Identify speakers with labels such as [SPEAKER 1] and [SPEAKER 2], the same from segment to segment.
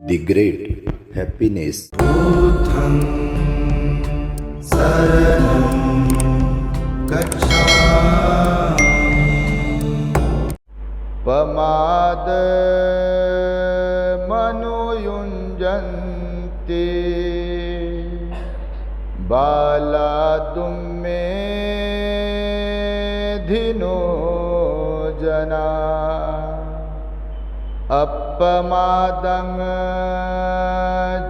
[SPEAKER 1] The great happiness.
[SPEAKER 2] बुद्धं शरणं गच्छामि।
[SPEAKER 3] पमाद मनुयुञ्जन्ते बालादुम्मेधिनो जना अपमादं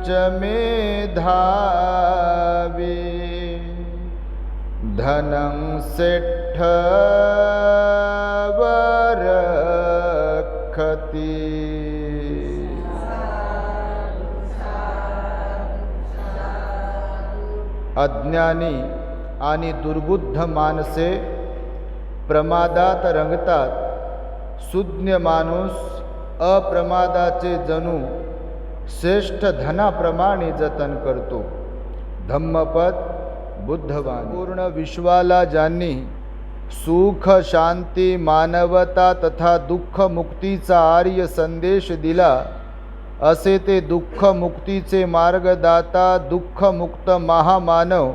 [SPEAKER 3] च मेधावी धनं सेठ्ठवरखति। अज्ञानी आणि दुर्बुद्ध माणसे प्रमादात रंगतात, सुज्ञ माणूस अप्रमादाचे जणू श्रेष्ठ धनाप्रमाणे जतन करतो। धम्मपद बुद्धवाणी। पूर्ण विश्वाला ज्यांनी सुख शांती मानवता तथा दुःख मुक्तीचा आर्य संदेश दिला, असे ते दुःख मुक्तीचे मार्गदाता दुःख मुक्त महामानव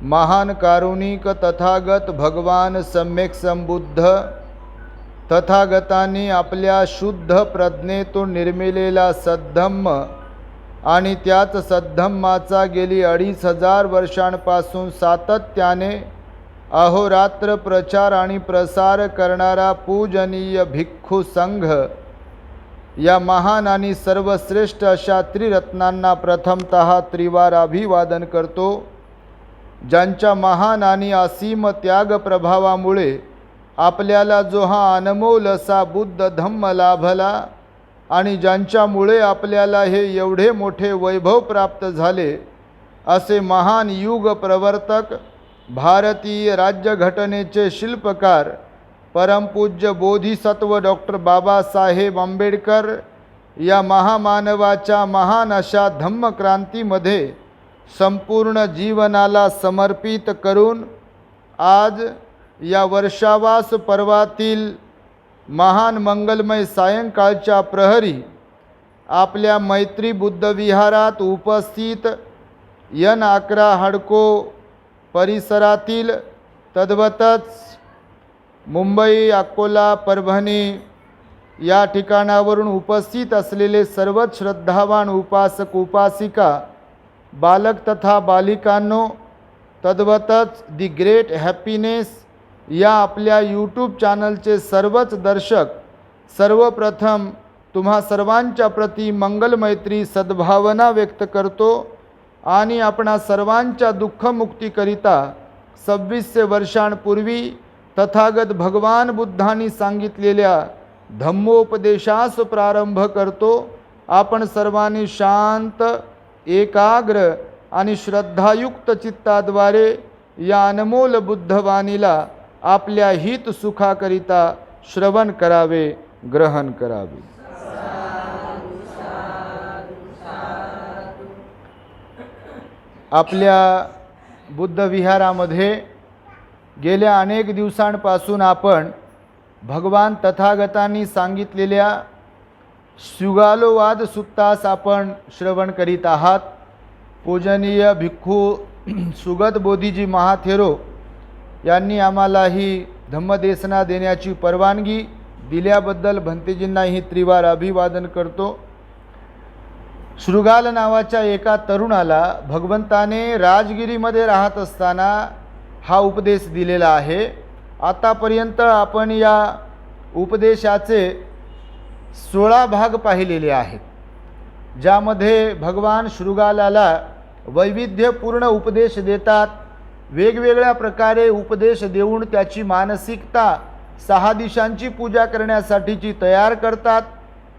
[SPEAKER 3] महान कारुणिक तथागत भगवान सम्यक संबुद्ध तथागतांनी आपल्या शुद्ध प्रज्ञेतून निर्मिलेला सद्धम्म आणि त्याच सद्धम्माचा गेली 2500 वर्षांपासून सातत्याने अहोरात्र प्रचार आणि प्रसार करणारा पूजनीय भिक्खू संघ या महान आणि सर्वश्रेष्ठ अशा त्रिरत्नांना प्रथमतः त्रिवार अभिवादन करतो, ज्यांच्या महान आणि असीम त्याग प्रभावामुळे आपल्याला जो हा अनमोल असा बुद्ध धम्म लाभला आणि ज्यांच्यामुळे आपल्याला हे एवढे मोठे वैभव प्राप्त झाले, असे महान युग प्रवर्तक भारतीय राज्यघटनेचे शिल्पकार परमपूज्य बोधिसत्व डॉक्टर बाबासाहेब आंबेडकर या महामानवाच्या महान अशा धम्मक्रांतीमध्ये संपूर्ण जीवनाला समर्पित करून आज या वर्षावास पर्वातील महान मंगलमय सायंकाळच्या प्रहरी आपल्या मैत्री बुद्ध विहारात उपस्थित N11 हडको परिसरातील तद्वतच मुंबई अकोला परभणी या ठिकाणावरून उपस्थित असलेले सर्वच श्रद्धावान उपासक उपासिका बालक तथा बालिकांनो, तद्वतच दी ग्रेट हॅपीनेस या आपल्या यूट्यूब चॅनलचे सर्वच दर्शक, सर्वप्रथम तुम्हा सर्वांच्या प्रती मंगलमैत्री सद्भावना व्यक्त करतो आणि आपणा सर्वांच्या दुःखमुक्तीकरिता 2600 वर्षांपूर्वी तथागत भगवान बुद्धांनी सांगितलेल्या धम्मोपदेशास प्रारंभ करतो। आपण सर्वांनी शांत एकाग्र आणि श्रद्धायुक्त चित्ताद्वारे या अनमोल बुद्धवाणीला आपल्या हित सुखाकरिता श्रवण करावे, ग्रहण करावे। आपल्या बुद्ध विहारामध्ये गेल्या अनेक दिवसांपासून आपण भगवान तथागतांनी सांगितलेल्या शुगालोवाद सुत्तास आपण श्रवण करीत आहात। पूजनीय भिक्खू सुगत बोधीजी महाथेरो यांनी आम्हाला ही धम्मदेशना देण्याची परवानगी दिल्याबद्दल भंतेजींनाही त्रिवार अभिवादन करतो। शृगाल नावाच्या एका तरुणाला भगवंताने राजगिरीमध्ये राहत असताना हा उपदेश दिलेला आहे। आतापर्यंत आपण या उपदेशाचे 16 भाग पाहिलेले आहेत, ज्यामध्ये भगवान शृगालाला वैविध्यपूर्ण उपदेश देतात। वेगवेगळ्या प्रकारे उपदेश देऊन त्याची मानसिकता 6 दिशांची पूजा करण्यासाठीची तयार करतात।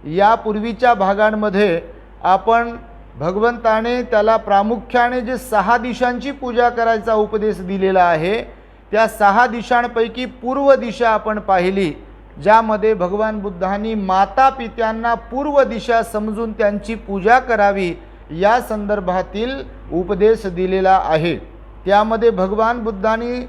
[SPEAKER 3] यापूर्वीच्या भागांमध्ये आपण भगवंताने त्याला प्रामुख्याने जे 6 दिशांची पूजा करायचा उपदेश दिलेला आहे, त्या 6 दिशांपैकी पूर्व दिशा आपण पाहिली, ज्यामध्ये भगवान बुद्धांनी माता पित्यांना पूर्व दिशा समजून त्यांची पूजा करावी या संदर्भातील उपदेश दिलेला आहे। त्यामध्ये भगवान बुद्धांनी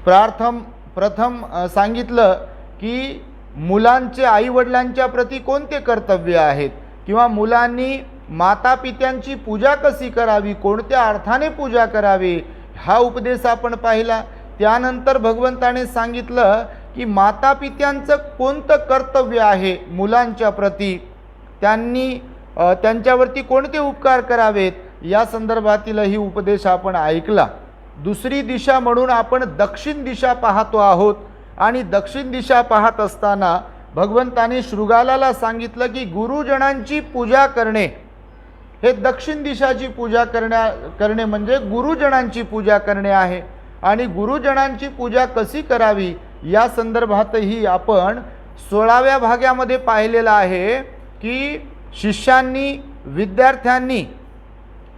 [SPEAKER 3] प्रथम सांगितलं की मुलांचे आईवडिलांच्या प्रती कोणते कर्तव्य आहेत, किंवा मुलांनी मातापित्यांची पूजा कशी करावी, कोणत्या अर्थाने पूजा करावी, हा उपदेश आपण पाहिला. त्यानंतर भगवंताने सांगितलं की मातापित्यांचं कोणतं कर्तव्य आहे मुलांच्या प्रती, त्यांच्यावरती कोणते उपकार करावेत, या संदर्भातीलही उपदेश आपण ऐकला. दुसरी दिशा म्हणून आपण दक्षिण दिशा पाहतो आहोत आणि दक्षिण दिशा पाहत असताना भगवंताने शृगालाला सांगितलं की गुरुजनांची पूजा करणे हे दक्षिण दिशाची पूजा करणे म्हणजे गुरुजनांची पूजा करणे आहे. आणि गुरुजनांची पूजा कशी करावी या संदर्भातही आपण 16व्या भागामध्ये पाहिलेलं आहे की शिष्यांनी विद्यार्थ्यांनी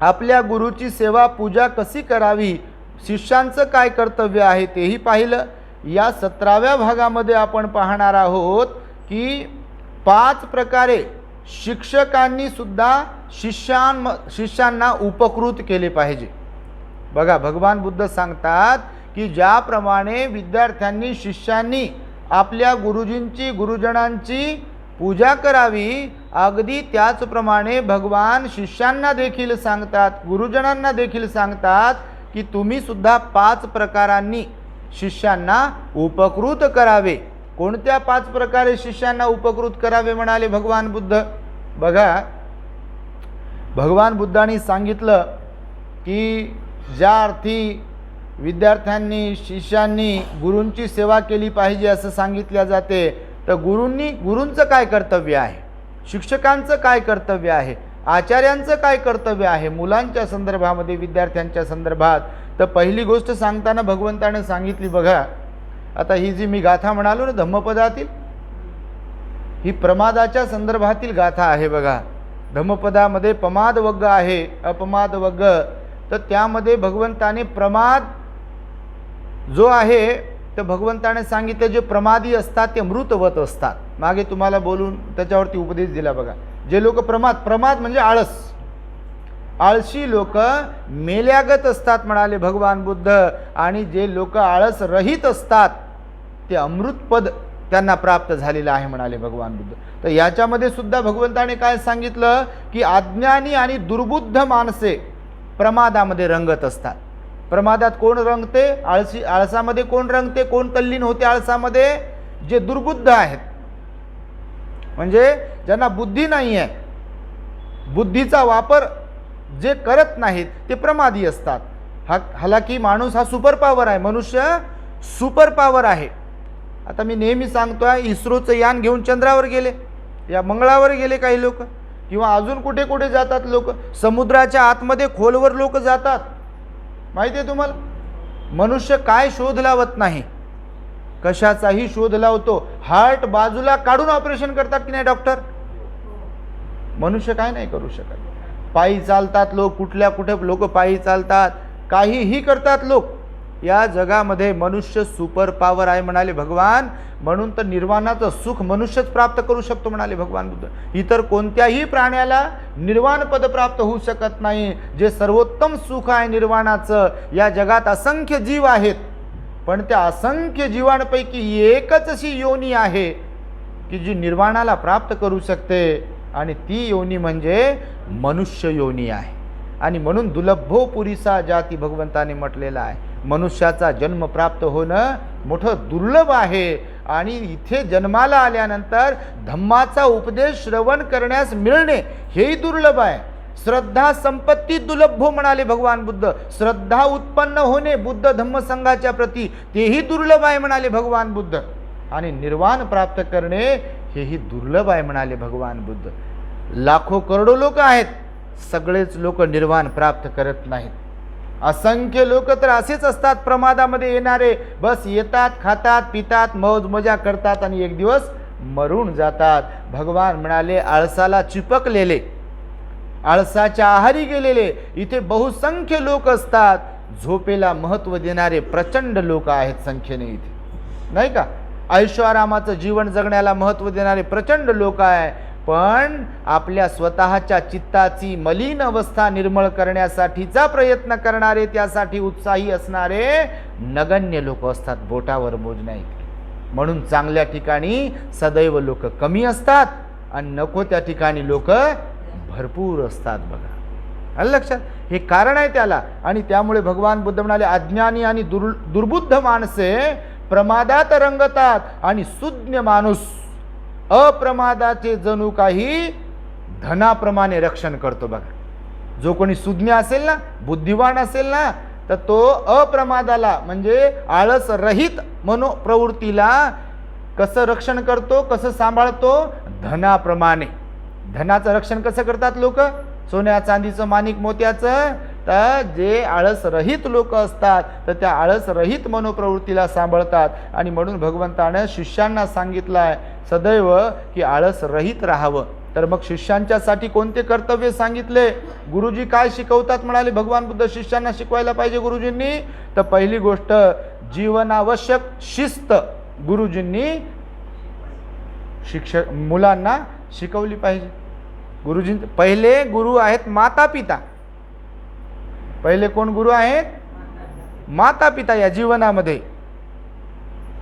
[SPEAKER 3] आपल्या गुरुची सेवा पूजा कशी करावी, शिष्यांचं काय कर्तव्य आहे तेही पाहिलं. या 17व्या भागामध्ये आपण पाहणार आहोत की 5 प्रकारे शिक्षकांनी सुद्धा शिष्यांना उपकृत केले पाहिजे. बघा, भगवान बुद्ध सांगतात की ज्याप्रमाणे विद्यार्थ्यांनी शिष्यांनी आपल्या गुरुजनांची पूजा करावी, अगदी त्याचप्रमाणे भगवान शिष्यांना देखील सांगतात, गुरुजनांना देखील सांगतात की तुम्ही सुद्धा 5 प्रकारांनी शिष्यांना उपकृत करावे. कोणत्या 5 प्रकारे शिष्यांना उपकृत करावे म्हणाले भगवान बुद्ध? बघा, भगवान बुद्धांनी सांगितलं की ज्या अर्थी विद्यार्थ्यांनी शिष्यांनी गुरूंची सेवा केली पाहिजे असं सांगितल्या जाते, तर गुरूंचं काय कर्तव्य आहे, शिक्षकांचं काय कर्तव्य आहे, आचार्यांचं काय कर्तव्य आहे मुलांच्या संदर्भामध्ये, विद्यार्थ्यांच्या संदर्भात. तर पहिली गोष्ट सांगताना भगवंताने सांगितली, बघा आता ही जी मी गाथा म्हणालो ना धम्मपदातील, ही प्रमादाच्या संदर्भातील गाथा आहे. बघा, धम्मपदामध्ये प्रमाद वग्ग आहे, अपमाद वग्ग. तर त्यामध्ये भगवंताने प्रमाद जो आहे तर भगवंताने सांगितलं जे प्रमादी असतात ते मृतवत असतात. मागे तुम्हाला बोलून त्याच्यावरती उपदेश दिला. बघा, जे लोक प्रमाद म्हणजे आळशी लोक मेल्यागत असतात म्हणाले भगवान बुद्ध, आणि जे लोक आळस रहित असतात ते अमृतपद त्यांना प्राप्त झालेलं आहे म्हणाले भगवान बुद्ध. तर याच्यामध्ये सुद्धा भगवंताने काय सांगितलं की अज्ञानी आणि दुर्बुद्ध माणसे प्रमादामध्ये रंगत असतात. प्रमादात कोण रंगते? आळसामध्ये कोण रंगते, कोण तल्लीन होते आळसामध्ये? जे दुर्बुद्ध आहेत, म्हणजे ज्यांना बुद्धी नाही आहे, बुद्धीचा वापर जे करत नाहीत ते प्रमादी असतात. हालाकी माणूस हा सुपर पॉवर आहे, मनुष्य सुपर पॉवर आहे. आता मी नेहमी सांगतोय, इस्रोचं यान घेऊन चंद्रावर गेले, या मंगळावर गेले काही लोक, किंवा अजून कुठे कुठे जातात लोक, समुद्राच्या आतमध्ये खोलवर लोक जातात. माहिती आहे तुम्हाला? मनुष्य काय शोध लावत नाही, कशाचाही शोध लावतो. हार्ट बाजूला काढून ऑपरेशन करतात की नाही डॉक्टर? मनुष्य काय नाही करू शकत. पायी चालतात लोक, कुठे लोक पायी चालतात, काहीही करतात लोक. या जगामध्ये मनुष्य सुपर पॉवर आहे म्हणाले भगवान. म्हणून तर निर्वाणाचं सुख मनुष्यच प्राप्त करू शकतो म्हणाले भगवान बुद्ध. इतर कोणत्याही प्राण्याला निर्वाण पद प्राप्त होऊ शकत नाही. जे सर्वोत्तम सुख आहे निर्वाणाचं, या जगात असंख्य जीव आहेत, पण त्या असंख्य जीवांपैकी एकच अशी योनी आहे की जी निर्वाणाला प्राप्त करू शकते, आणि ती योनी म्हणजे मनुष्य योनी आहे. आणि म्हणून दुर्लभो पुरीसा जाती भगवंताने म्हटलेला आहे. मनुष्याचा जन्म प्राप्त होणं मोठं दुर्लभ आहे, आणि इथे जन्माला आल्यानंतर धम्माचा उपदेश श्रवण करण्यास मिळणे हेही दुर्लभ आहे. श्रद्धा संपत्ती दुर्लभो म्हणाले भगवान बुद्ध. श्रद्धा उत्पन्न होणे बुद्ध धम्म संघाच्या प्रती तेही दुर्लभ आहे म्हणाले भगवान बुद्ध. आणि निर्वाण प्राप्त करणे हेही दुर्लभ आहे म्हणाले भगवान बुद्ध. लाखो करोडो लोक आहेत, सगळेच लोक निर्वाण प्राप्त करत नाहीत. असंख्य लोक तर असेच असतात प्रमादामध्ये येणारे, बस येतात, खातात, पितात, मौज मजा करतात आणि एक दिवस मरून जातात. भगवान म्हणाले आळसाला चिपकलेले, आळसाच्या आहारी गेलेले इथे बहुसंख्य लोक असतात. झोपेला महत्त्व देणारे प्रचंड लोक आहेत संख्येने इथे, नाही का? ऐशोआरामाचं जीवन जगण्याला महत्त्व देणारे प्रचंड लोक आहे, पण आपल्या स्वतःच्या चित्ताची मलिन अवस्था निर्मळ करण्यासाठीचा प्रयत्न करणारे, त्यासाठी उत्साही असणारे नगण्य लोक असतात, बोटावर मोजण्या इतके. म्हणून चांगल्या ठिकाणी सदैव लोक कमी असतात आणि नको त्या ठिकाणी लोक भरपूर असतात बघा. आलं लक्षात? हे कारण आहे त्याला. आणि त्यामुळे भगवान बुद्ध म्हणाले, अज्ञानी आणि दुर्बुद्ध माणसे प्रमादात रंगतात आणि सुज्ञ माणूस अप्रमादाचे जणू काही धनाप्रमाणे रक्षण करतो बघा. जो कोणी सुज्ञ असेल ना, बुद्धिवान असेल ना, तर तो अप्रमादाला म्हणजे आळस रहित मनोप्रवृत्तीला कसं रक्षण करतो, कसं सांभाळतो? धनाप्रमाणे. धनाचं रक्षण कसं करतात लोक? सोन्या चांदीचं, माणिक मोत्याचं. तर जे आळस रहित लोक असतात तर त्या आळस रहित मनोप्रवृत्तीला सांभाळतात. आणि म्हणून भगवंतानं शिष्यांना सांगितलं आहे सदैव की आळस रहित राहावं. तर मग शिष्यांच्यासाठी कोणते कर्तव्य सांगितले? गुरुजी काय शिकवतात म्हणाले भगवान बुद्ध शिष्यांना शिकवायला पाहिजे गुरुजींनी? तर पहिली गोष्ट जीवनावश्यक शिस्त गुरुजींनी मुलांना शिकवली पाहिजे. गुरुजी पहिले गुरु आहेत माता पिता. पहिले कोण गुरु आहेत? माता पिता. या जीवनामध्ये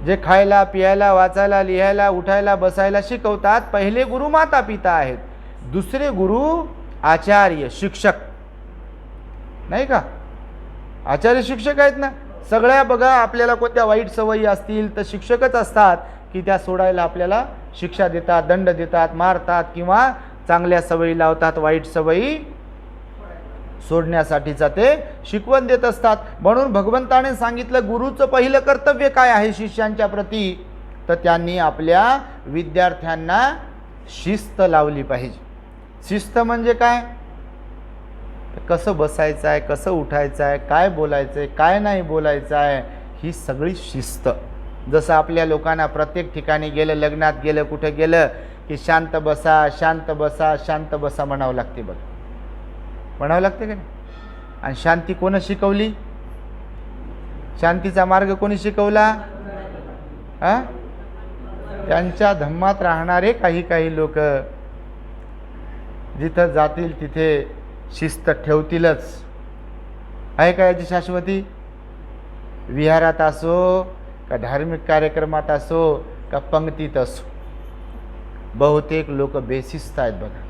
[SPEAKER 3] जे खायला प्यायला वाचायला लिहायला उठायला बसायला शिकवतात, पहिले गुरु माता पिता आहेत. दुसरे गुरु आचार्य शिक्षक, नाही का? आचार्य शिक्षक आहेत ना. सगळ्या बघा आपल्याला कोणत्या वाईट सवयी असतील तर शिक्षकच असतात की त्या सोडायला आपल्याला शिक्षा देतात, दंड देतात, मारतात किंवा चांगल्या सवयी लावतात, वाईट सवयी सोडण्यासाठीचा ते शिकवण देत असतात. म्हणून भगवंताने सांगितलं गुरुचं पहिलं कर्तव्य काय आहे शिष्यांच्या प्रती? तर त्यांनी आपल्या विद्यार्थ्यांना शिस्त लावली पाहिजे. शिस्त म्हणजे काय? कसं बसायचं आहे, कसं उठायचं आहे, काय बोलायचं आहे, काय नाही बोलायचं आहे, ही सगळी शिस्त. जसं आपल्या लोकांना प्रत्येक ठिकाणी गेलं, लग्नात गेलं, कुठे गेलं की शांत बसा शांत बसा शांत बसा म्हणावं लागते बघ. म्हणावं लागते का नाही? आणि शांती कोणी शिकवली? शांतीचा मार्ग कोणी शिकवला? त्यांच्या धम्मात राहणारे काही लोक जिथं जातील तिथे शिस्त ठेवतीलच. आहे का याची शाश्वती? विहारात असो का धार्मिक कार्यक्रमात असो का पंक्तीत असो, बहुतेक लोक बेशिस्त आहेत बघा.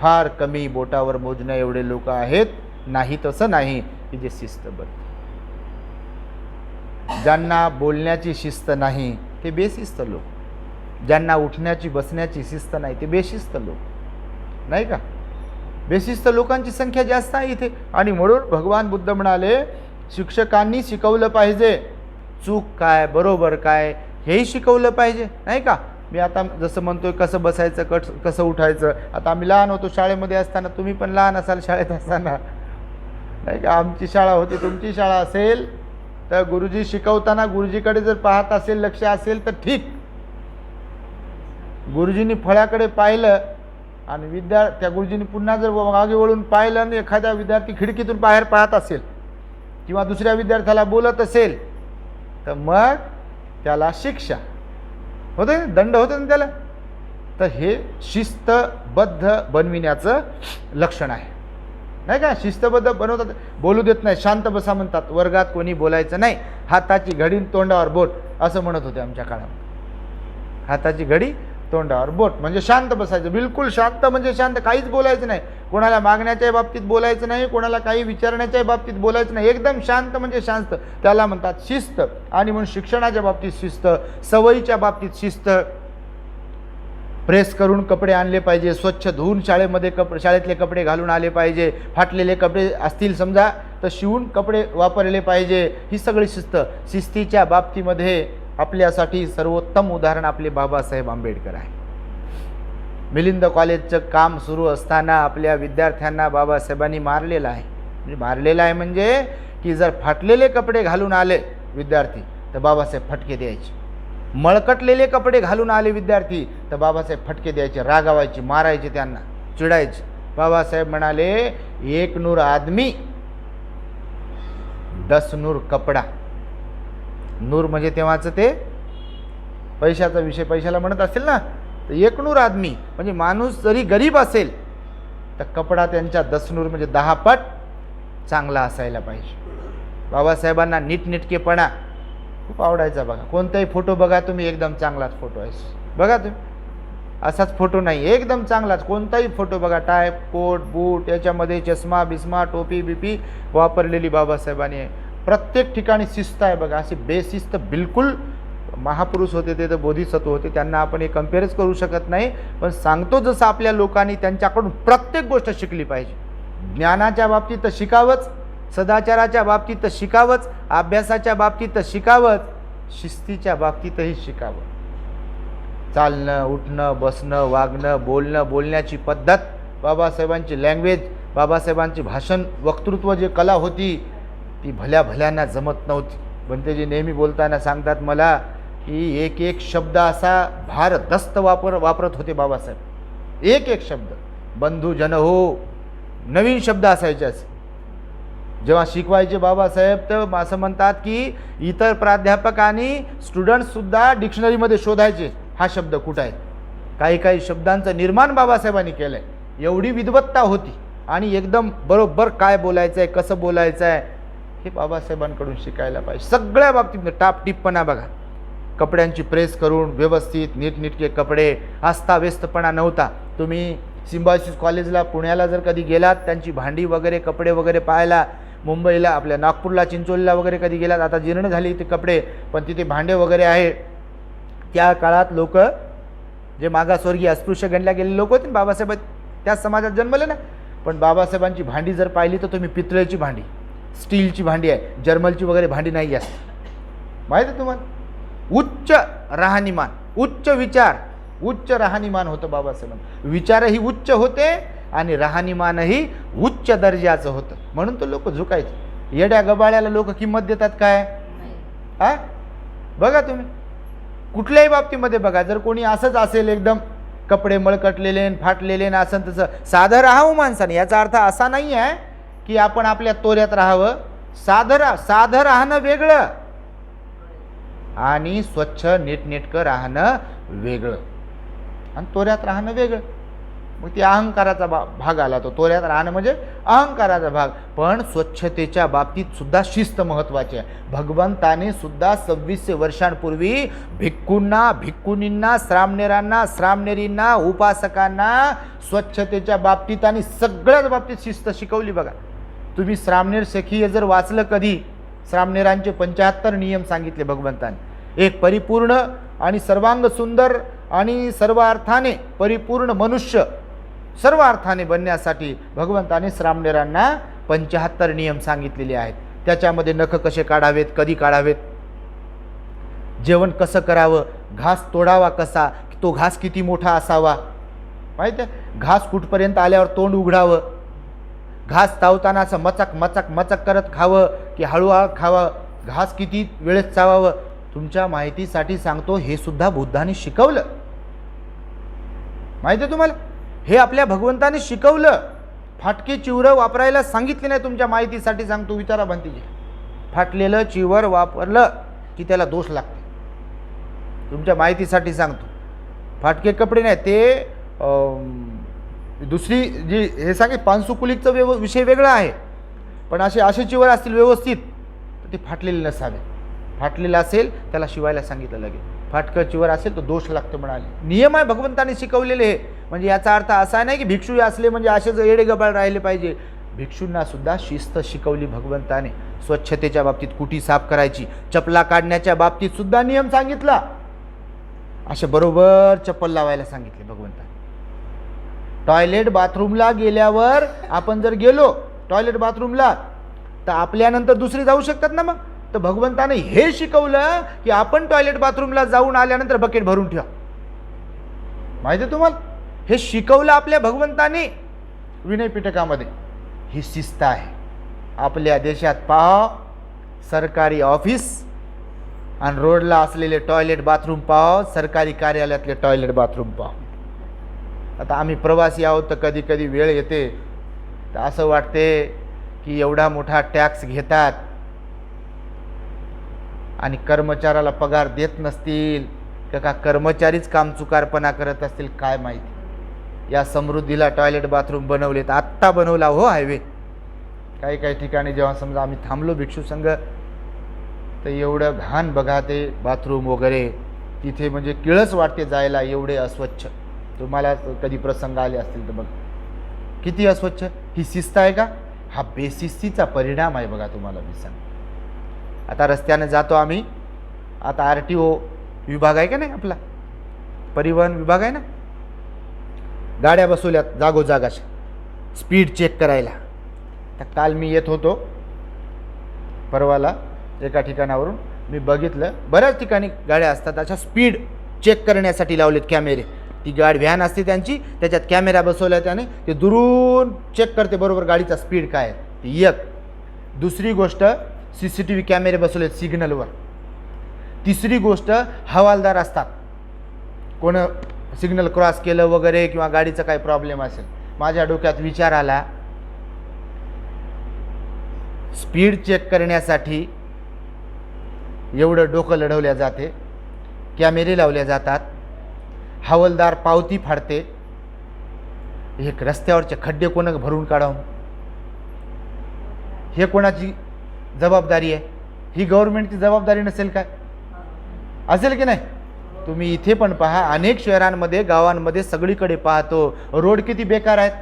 [SPEAKER 3] फार कमी बोटावर मोजण्या एवढे लोक आहेत. नाही तसं नाही की जे शिस्तबद्ध. ज्यांना बोलण्याची शिस्त नाही ते बेशिस्त लोक. ज्यांना उठण्याची बसण्याची शिस्त नाही ते बेशिस्त लोक, नाही का? बेशिस्त लोकांची संख्या जास्त आहे इथे. आणि म्हणून भगवान बुद्ध म्हणाले शिक्षकांनी शिकवलं पाहिजे. चूक काय बरोबर काय हेही शिकवलं पाहिजे, नाही का? मी आता जसं म्हणतोय कसं बसायचं, कसं उठायचं. आता आम्ही लहान होतो शाळेमध्ये असताना, तुम्ही पण लहान असाल शाळेत असताना, नाही का? आमची शाळा होती, तुमची शाळा असेल तर गुरुजी शिकवताना गुरुजीकडे जर पाहत असेल, लक्ष असेल तर ठीक. गुरुजींनी फळ्याकडे पाहिलं आणि त्या गुरुजींनी पुन्हा जर मागे वळून पाहिलं आणि एखाद्या विद्यार्थी खिडकीतून बाहेर पाहत असेल किंवा दुसऱ्या विद्यार्थ्याला बोलत असेल तर मग त्याला शिक्षा होते, दंड होते ना त्याला. तर हे शिस्तबद्ध बनविण्याचं लक्षण आहे, नाही का? शिस्तबद्ध बनवतात. बोलू देत नाही, शांत बसा म्हणतात. वर्गात कोणी बोलायचं नाही. हाताची घडी तोंडावर बोट असं म्हणत होते आमच्या काळात. हाताची घडी तोंडावर बोट म्हणजे शांत बसायचं. बिलकुल शांत म्हणजे शांत, काहीच बोलायचं नाही. कोणाला मागण्याच्या बाबतीत बोलायचं नाही, कोणाला काही विचारण्याच्या बाबतीत बोलायचं नाही. एकदम शांत म्हणजे शांत, त्याला म्हणतात शिस्त. आणि म्हणून शिक्षणाच्या बाबतीत शिस्त, सवयीच्या बाबतीत शिस्त. प्रेस करून कपडे आणले पाहिजे, स्वच्छ धुवून शाळेमध्ये शाळेतले कपडे घालून आले पाहिजे. फाटलेले कपडे असतील समजा तर शिवून कपडे वापरले पाहिजे. ही सगळी शिस्त. शिस्तीच्या बाबतीमध्ये आपल्यासाठी सर्वोत्तम उदाहरण आपले बाबासाहेब आंबेडकर आहे. मिलिंद कॉलेजचं काम सुरू असताना आपल्या विद्यार्थ्यांना बाबासाहेबांनी मारलेलं आहे. मारलेलं आहे म्हणजे की जर फाटलेले कपडे घालून आले विद्यार्थी तर बाबासाहेब फटके द्यायचे. मळकटलेले कपडे घालून आले विद्यार्थी तर बाबासाहेब फटके द्यायचे, रागावायचे, मारायचे, त्यांना चिडायचे. बाबासाहेब म्हणाले 1 नूर आदमी 10 नूर कपडा. नूर म्हणजे तेव्हाचं ते पैशाचा विषय, पैशाला म्हणत असेल ना, तर 1 नूर आदमी म्हणजे माणूस जरी गरीब असेल तर कपडा त्यांच्या 10 नूर म्हणजे 10 पट चांगला असायला पाहिजे. बाबासाहेबांना नीटनेटकेपणा खूप आवडायचा बघा. कोणताही फोटो बघा तुम्ही, एकदम चांगलाच फोटो आहे बघा तुम्ही. असाच फोटो नाही, एकदम चांगलाच. कोणताही फोटो बघा, टाय कोट बूट, याच्यामध्ये चष्मा बिस्मा टोपी बिपी वापरलेली बाबासाहेबांनी आहे. प्रत्येक ठिकाणी शिस्त आहे बघा. अशी बेशिस्त बिलकुल. महापुरुष होते ते तर बोधिसत्व होते, त्यांना आपण हे कम्पेअरच करू शकत नाही. पण सांगतो जसं आपल्या लोकांनी त्यांच्याकडून प्रत्येक गोष्ट शिकली पाहिजे. ज्ञानाच्या बाबतीत तर शिकावंच, सदाचाराच्या बाबतीत तर शिकावंच, अभ्यासाच्या बाबतीत तर शिकावंच, शिस्तीच्या बाबतीतही शिकावं. चालणं उठणं बसणं वागणं बोलणं, बोलण्याची पद्धत, बाबासाहेबांची लँग्वेज, बाबासाहेबांची भाषण वक्तृत्व जे कला होती ती भल्या भल्यांना जमत नव्हती. पण ते जे नेहमी बोलताना सांगतात मला की एक एक शब्द असा भारदस्त वापरत होते बाबासाहेब. एक एक शब्द, बंधू जन हो, नवीन शब्द असायचे. असे जेव्हा शिकवायचे बाबासाहेब तर असं म्हणतात की इतर प्राध्यापक आणि स्टुडंट्ससुद्धा डिक्शनरीमध्ये शोधायचे हा शब्द कुठं आहे. काही काही शब्दांचं निर्माण बाबासाहेबांनी केलं आहे. एवढी विद्वत्ता होती आणि एकदम बरोबर काय बोलायचं आहे, कसं बोलायचं आहे हे बाबासाहेबांकडून शिकायला पाहिजे. सगळ्या बाबतीत टापटिपपणा बघा, कपड्यांची प्रेस करून व्यवस्थित नीटनेटके कपडे, अस्ताव्यस्तपणा नव्हता. तुम्ही सिम्बायोसिस कॉलेजला पुण्याला जर कधी गेलात, त्यांची भांडी वगैरे कपडे वगैरे पाहायला, मुंबईला आपल्या नागपूरला चिंचोलीला वगैरे कधी गेलात, आता जीर्ण झाली ते कपडे पण तिथे भांडे वगैरे आहे. त्या काळात लोक जे मागासवर्गीय अस्पृश्य गणल्या गेलेले लोक होते, बाबासाहेब त्याच समाजात जन्मले ना, पण बाबासाहेबांची भांडी जर पाहिली तर तुम्ही पितळेची भांडी, स्टीलची भांडी आहे, जर्मलची वगैरे भांडी नाही आहे. माहीत आहे तुम्हाला. उच्च राहणीमान, उच्च विचार, उच्च राहणीमान होतं बाबासाहेबांचं. विचारही उच्च होते आणि राहणीमानही उच्च दर्जाचं होतं, म्हणून तो लोक झुकायचे. येड्या गबाळ्याला लोक किंमत देतात काय? हा बघा तुम्ही कुठल्याही बाबतीमध्ये बघा, जर कोणी असंच असेल एकदम कपडे मळकटलेले फाटलेले ना असं तसं, साधं राहावं माणसाने. याचा अर्थ असा नाही आहे की आपण आपल्या तोऱ्यात राहावं. साधं राहणं वेगळं आणि स्वच्छ नीटनेटकं राहणं वेगळं आणि तोऱ्यात राहणं वेगळं. मग ती अहंकाराचा भाग आला. तो तोऱ्यात राहणं म्हणजे अहंकाराचा भाग. पण स्वच्छतेच्या बाबतीत सुद्धा शिस्त महत्त्वाची आहे. भगवंताने सुद्धा 2600 वर्षांपूर्वी भिक्खूंना, भिक्खुनींना, श्रामणेरांना, श्रामणेरींना, उपासकांना स्वच्छतेच्या बाबतीत आणि सगळ्याच बाबतीत शिस्त शिकवली बघा. तुम्ही श्रामणेर सखी जर वाचलं कधी, श्रामणेरांचे 75 नियम सांगितले भगवंताने. एक परिपूर्ण आणि सर्वांग सुंदर आणि सर्व अर्थाने परिपूर्ण मनुष्य सर्व अर्थाने बनण्यासाठी भगवंताने श्रामणेरांना 75 नियम सांगितलेले आहेत. त्याच्यामध्ये नख कसे काढावेत, कधी काढावेत, जेवण कसं करावं, घास तोडावा कसा, तो घास किती मोठा असावा, माहीत आहे. घास कुठपर्यंत आल्यावर तोंड उघडावं, घास चावताना असं मचक मचक मचक करत खावं की हळूहळू खावं, घास किती वेळेत चावावं. तुमच्या माहितीसाठी सांगतो, हे सुद्धा बुद्धाने शिकवलं. माहिती आहे तुम्हाला, हे आपल्या भगवंताने शिकवलं. फाटके चिवरं वापरायला सांगितले नाही. तुमच्या माहितीसाठी सांगतो, विचारा भंतीजी, फाटलेलं चिवर वापरलं की त्याला दोष लागते. तुमच्या माहितीसाठी सांगतो, फाटके कपडे नाही ते दुसरी जी हे सांगे पानसुकुलीचं विषय वेगळा आहे. पण असे चिवर असतील व्यवस्थित तर ते फाटलेले नसावे. फाटलेलं असेल त्याला शिवायला सांगितलं लगेच. फाटकं चिवर असेल तर दोष लागतो म्हणाले. नियम आहे भगवंताने शिकवलेले हे. म्हणजे याचा अर्थ असा नाही की भिक्षू असले म्हणजे असेच येडे गबाळ राहिले पाहिजे. भिक्षूंना सुद्धा शिस्त शिकवली भगवंताने. स्वच्छतेच्या बाबतीत कुटी साफ करायची, चपला काढण्याच्या बाबतीत सुद्धा नियम सांगितला. असे बरोबर चप्पल लावायला सांगितले भगवंताने. टॉयलेट बाथरूमला गेल्यावर आपण जर गेलो टॉयलेट बाथरूमला तर आपल्यानंतर दुसरी जाऊ शकतात ना. मग तर भगवंताने हे शिकवलं की आपण टॉयलेट बाथरूमला जाऊन आल्यानंतर बकेट भरून ठेवा. माहिती आहे तुम्हाला, हे शिकवलं आपल्या भगवंताने विनय पिटकामध्ये. ही शिस्त आहे. आपल्या देशात पहा, सरकारी ऑफिस आणि रोडला असलेले टॉयलेट बाथरूम पहा, सरकारी कार्यालयातले टॉयलेट बाथरूम पहा. आता आम्ही प्रवासी आहोत तर कधी कधी वेळ येते तर असं वाटते की एवढा मोठा टॅक्स घेतात आणि कर्मचाऱ्याला पगार देत नसतील का कर्मचारीच कामचुकारपणा करत असतील काय माहिती. या समृद्धीला टॉयलेट बाथरूम बनवलेत, आत्ता बनवला हो हायवे. काही काही ठिकाणी जेव्हा समजा आम्ही थांबलो भिक्षू संघ तर एवढं घाण बघा ते बाथरूम वगैरे, तिथे म्हणजे किळस वाटते जायला, एवढे अस्वच्छ. तुम्हाला कधी प्रसंग आले असतील तर बघ किती अस्वच्छ. ही शिस्त आहे का? हा बेशिस्तीचा परिणाम आहे बघा. तुम्हाला मी सांग, आता रस्त्याने जातो आम्ही, आता RTO विभाग आहे का नाही आपला, परिवहन विभाग आहे ना, गाड्या बसवल्यात जागोजाग अशा स्पीड चेक करायला. तर काल मी येत होतो परवाला एका ठिकाणावरून, मी बघितलं बऱ्याच ठिकाणी गाड्या असतात अशा स्पीड चेक करण्यासाठी लावलेत कॅमेरे. ती गाडी व्हॅन असते त्यांची, त्याच्यात कॅमेरा बसवला त्याने, ते दुरून चेक करते बरोबर गाडीचा स्पीड काय आहे ती एक. दुसरी गोष्ट CCTV कॅमेरे बसवलेत सिग्नलवर. तिसरी गोष्ट हवालदार असतात, कोण सिग्नल क्रॉस केलं वगैरे किंवा गाडीचा काही प्रॉब्लेम असेल. माझ्या डोक्यात विचार आला, स्पीड चेक करण्यासाठी एवढं डोकं लढवल्या जाते, कॅमेरे लावल्या जातात, हवालदार पावती फाडते, एक रस्त्यावरचे खड्डे कोण भरून काढावं, हे कोणाची जबाबदारी आहे? ही गव्हर्नमेंटची जबाबदारी नसेल काय? असेल की नाही? तुम्ही इथे पण पहा, अनेक शहरांमध्ये गावांमध्ये सगळीकडे पाहतो रोड किती बेकार आहेत,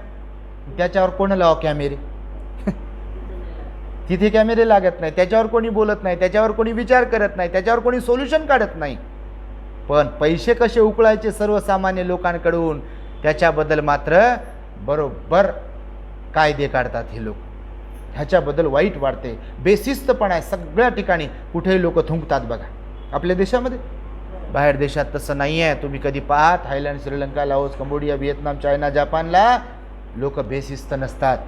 [SPEAKER 3] त्याच्यावर कोण लावा कॅमेरे? तिथे कॅमेरे लागत नाही, त्याच्यावर कोणी बोलत नाही, त्याच्यावर कोणी विचार करत नाही, त्याच्यावर कोणी सोल्युशन काढत नाही. पण पैसे कसे उकळायचे सर्वसामान्य लोकांकडून त्याच्याबद्दल मात्र बरोबर कायदे काढतात हे लोक. ह्याच्याबद्दल वाईट वाटते. बेशिस्तपणा आहे सगळ्या ठिकाणी, कुठेही लोक थुंकतात बघा. आपल्या देशामध्ये, बाहेर देशात तसं नाही आहे. तुम्ही कधी पाहा Thailand, Sri Lanka, Laos, Cambodia, Vietnam, China, जपानला लोक बेशिस्त नसतात,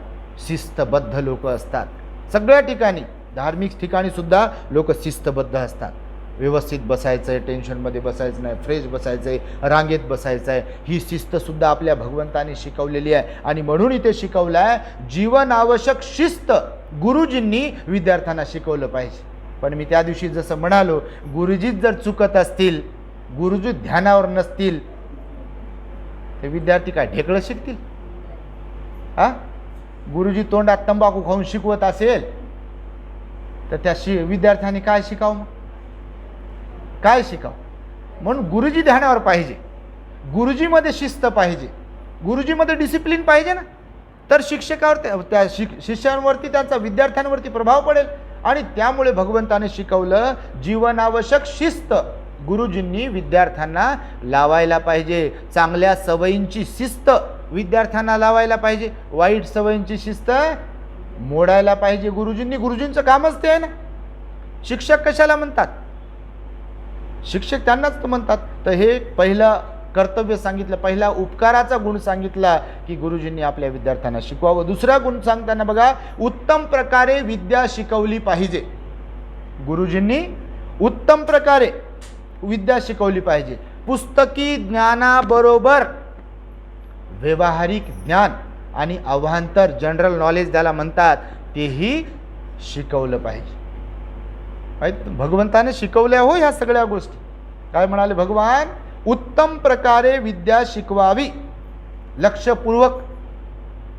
[SPEAKER 3] शिस्तबद्ध लोक असतात. सगळ्या ठिकाणी, धार्मिक ठिकाणी सुद्धा लोक शिस्तबद्ध असतात. व्यवस्थित बसायचं आहे, टेन्शनमध्ये बसायचं नाही, फ्रेश बसायचं आहे, रांगेत बसायचं आहे. ही शिस्तसुद्धा आपल्या भगवंताने शिकवलेली आहे. आणि म्हणून इथे शिकवलं आहे जीवन आवश्यक शिस्त गुरुजींनी विद्यार्थ्यांना शिकवलं पाहिजे. पण मी त्या दिवशी जसं म्हणालो, गुरुजीच जर चुकत असतील, गुरुजी ध्यानावर नसतील, ते विद्यार्थी काय ढेकळं शिकतील? गुरुजी तोंडात तंबाखू खाऊन शिकवत असेल तर त्या विद्यार्थ्यांनी काय शिकावं? मग काय शिकावं? म्हणून गुरुजी ध्यानावर पाहिजे, गुरुजीमध्ये शिस्त पाहिजे, गुरुजीमध्ये डिसिप्लिन पाहिजे ना, तर शिक्षकावर त्या शिष्यांवरती, त्यांचा विद्यार्थ्यांवरती प्रभाव पडेल. आणि त्यामुळे भगवंताने शिकवलं जीवनावश्यक शिस्त गुरुजींनी विद्यार्थ्यांना लावायला पाहिजे. चांगल्या सवयींची शिस्त विद्यार्थ्यांना लावायला पाहिजे, वाईट सवयींची शिस्त मोडायला पाहिजे गुरुजींनी. गुरुजींचं कामच ते आहे ना. शिक्षक कशाला म्हणतात? शिक्षक त्यांनाच तर म्हणतात. तर हे पहिलं कर्तव्य सांगितलं, पहिला उपकाराचा गुण सांगितला की गुरुजींनी आपल्या विद्यार्थ्यांना शिकवावं. दुसरा गुण सांगताना बघा, उत्तम प्रकारे विद्या शिकवली पाहिजे. गुरुजींनी उत्तम प्रकारे विद्या शिकवली पाहिजे. पुस्तकी ज्ञानाबरोबर व्यावहारिक ज्ञान आणि अवांतर जनरल नॉलेज ज्याला म्हणतात तेही शिकवलं पाहिजे. भगवंताने शिकवल्या हो ह्या सगळ्या गोष्टी. काय म्हणाले भगवान? उत्तम प्रकारे विद्या शिकवावी, लक्षपूर्वक.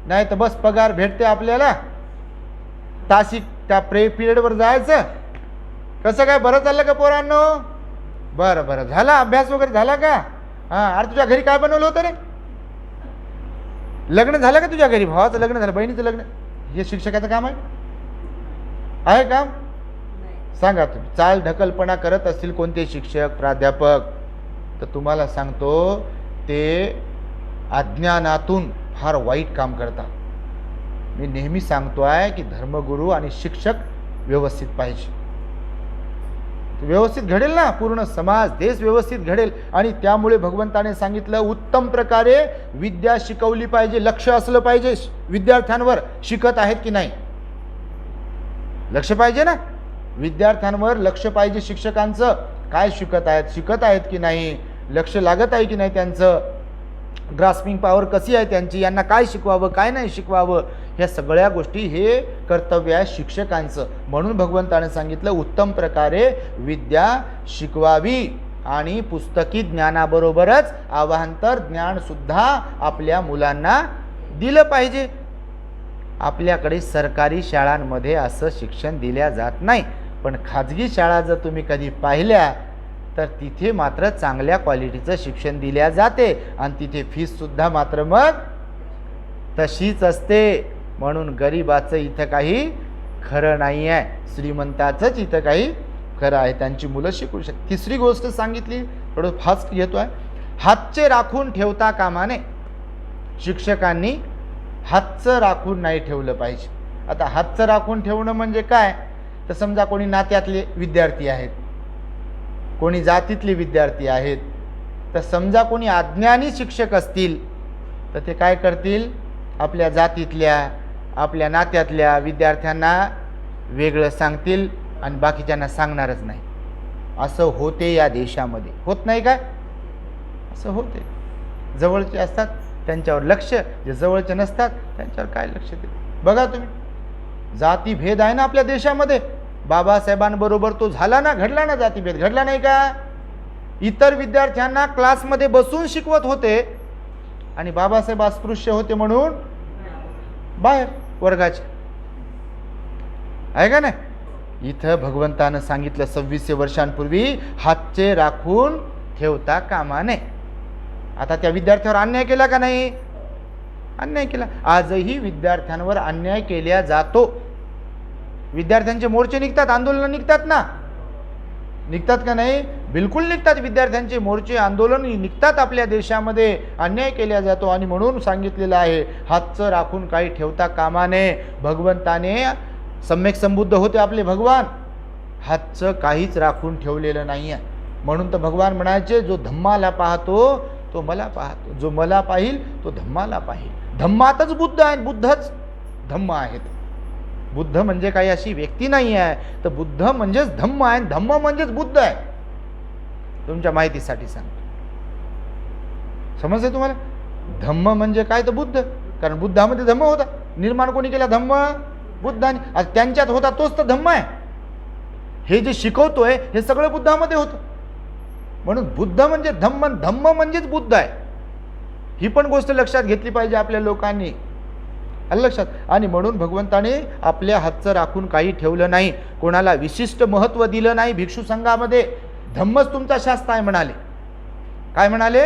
[SPEAKER 3] नाही तर बस पगार भेटते आपल्याला, तासिक त्या पिरियडवर जायचं. कसं काय, बरं चाललं का पोरांनो? बरं बरं, झाला अभ्यास वगैरे झाला का? अरे तुझ्या घरी काय बनवलं होतं रे? लग्न झालं का तुझ्या घरी? भावाचं लग्न झालं, बहिणीचं लग्न? हे शिक्षकाचं काम आहे काम? सांगा तुम्ही. चाल ढकलपणा करत असतील कोणते शिक्षक, प्राध्यापक, तर तुम्हाला सांगतो ते अज्ञानातून फार वाईट काम करतात. मी नेहमी सांगतो आहे की धर्मगुरू आणि शिक्षक व्यवस्थित पाहिजे. व्यवस्थित घडेल ना पूर्ण समाज, देश व्यवस्थित घडेल. आणि त्यामुळे भगवंताने सांगितलं उत्तम प्रकारे विद्या शिकवली पाहिजे. लक्ष असलं पाहिजे विद्यार्थ्यांवर, शिकत आहेत की नाही. लक्ष पाहिजे ना विद्यार्थ्यांवर, लक्ष पाहिजे शिक्षकांचं. काय शिकत आहेत की नाही, लक्ष लागत आहे की नाही त्यांचं, ग्रास्पिंग पॉवर कशी आहे त्यांची, यांना काय शिकवावं काय नाही शिकवावं, ह्या सगळ्या गोष्टी हे कर्तव्य आहे शिक्षकांचं. म्हणून भगवंताने सांगितलं उत्तम प्रकारे विद्या शिकवावी आणि पुस्तकी ज्ञानाबरोबरच अवांतर ज्ञान सुद्धा आपल्या मुलांना दिलं पाहिजे. आपल्याकडे सरकारी शाळांमध्ये असं शिक्षण दिल्या जात नाही. पण खाजगी शाळा जर तुम्ही कधी पाहिल्या तर तिथे मात्र चांगल्या क्वालिटीचं शिक्षण दिल्या जाते आणि तिथे फीससुद्धा मात्र मग तशीच असते. म्हणून गरिबाचं इथं काही खरं नाही आहे, श्रीमंताचंच इथं काही खरं आहे. त्यांची मुलं शिकू शकतात. तिसरी गोष्ट सांगितली, थोडं फास्ट घेतो आहे. हातचे राखून ठेवता कामा नये. शिक्षकांनी हातचं राखून नाही ठेवलं पाहिजे. आता हातचं राखून ठेवणं म्हणजे काय, तर समजा कोणी नात्यातले विद्यार्थी आहेत, कोणी जातीतले विद्यार्थी आहेत, तर समजा कोणी अज्ञानी शिक्षक असतील तर ते काय करतील, आपल्या जातीतल्या आपल्या नात्यातल्या विद्यार्थ्यांना वेगळं सांगतील आणि बाकीच्यांना सांगणारच नाही. असं होते या देशामध्ये, होत नाही काय, असं होते. जवळचे असतात त्यांच्यावर लक्ष, जे जवळचे नसतात त्यांच्यावर काय लक्ष देते. बघा तुम्ही, जातीभेद आहे ना आपल्या देशामध्ये. बाबासाहेबांबरोबर तो झाला ना, घडला ना, जातीभेद घडला नाही का. इतर विद्यार्थ्यांना क्लासमध्ये बसून शिकवत होते आणि बाबासाहेब अस्पृश्य होते म्हणून बाहेर वर्गाचे, आहे का नाही. इथं भगवंतानं सांगितलं 2600 वर्षांपूर्वी, हातचे राखून ठेवता कामा नये. आता त्या विद्यार्थ्यावर अन्याय केला का नाही, अन्याय केला. आजही विद्यार्थ्यांवर अन्याय केला जातो. विद्यार्थ्यांचे मोर्चे निघतात, आंदोलन निघतात ना, निघतात का नाही, बिलकुल निघतात. विद्यार्थ्यांचे मोर्चे आंदोलन निघतात आपल्या देशामध्ये, अन्याय केला जातो. आणि म्हणून सांगितलेलं आहे, हातचं राखून काही ठेवता कामा नये. भगवंताने, सम्यक संबुद्ध होते आपले भगवान, हातचं काहीच राखून ठेवलेलं नाही आहे. म्हणून तर भगवान म्हणायचे, जो धम्माला पाहतो तो मला पाहतो, जो मला पाहिल तो धम्माला पाहिल. धम्मातच बुद्ध आहेत, बुद्धच धम्म आहेत. बुद्ध म्हणजे काही अशी व्यक्ती नाही आहे, तर बुद्ध म्हणजेच धम्म आहे, धम्म म्हणजेच बुद्ध आहे. तुमच्या माहितीसाठी सांगतो, समजते तुम्हाला. धम्म म्हणजे काय, तर बुद्ध. कारण बुद्धामध्ये धम्म होता. निर्माण कोणी केला, धम्म बुद्धाने. त्यांच्यात होता तोच तर धम्म आहे. हे जे शिकवतोय हे सगळं बुद्धामध्ये होतं. म्हणून बुद्ध म्हणजे धम्म, धम्म म्हणजेच बुद्ध आहे. ही पण गोष्ट लक्षात घेतली पाहिजे आपल्या लोकांनी, आलं लक्षात. आणि म्हणून भगवंताने आपल्या हातचं राखून काही ठेवलं नाही, कोणाला विशिष्ट महत्त्व दिलं नाही. भिक्षू संघामध्ये धम्मच तुमचा शास्त्र आहे म्हणाले. काय म्हणाले,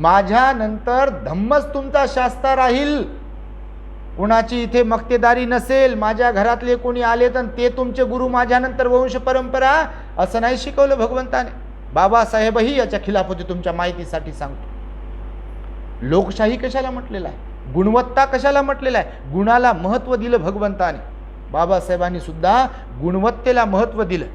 [SPEAKER 3] माझ्यानंतर धम्मच तुमचा शास्त्र राहील. कुणाची इथे मक्तेदारी नसेल. माझ्या घरातले कोणी आले तर ते तुमचे गुरु, माझ्यानंतर वंश परंपरा, असं नाही शिकवलं भगवंताने. बाबासाहेबही याच्या खिलाफ होते. तुमच्या माहितीसाठी सांगतो. लोकशाही कशाला म्हटलेलं आहे, गुणवत्ता कशाला म्हटलेलं आहे, गुणाला महत्त्व दिलं भगवंताने. बाबासाहेबांनी सुद्धा गुणवत्तेला महत्त्व दिलं.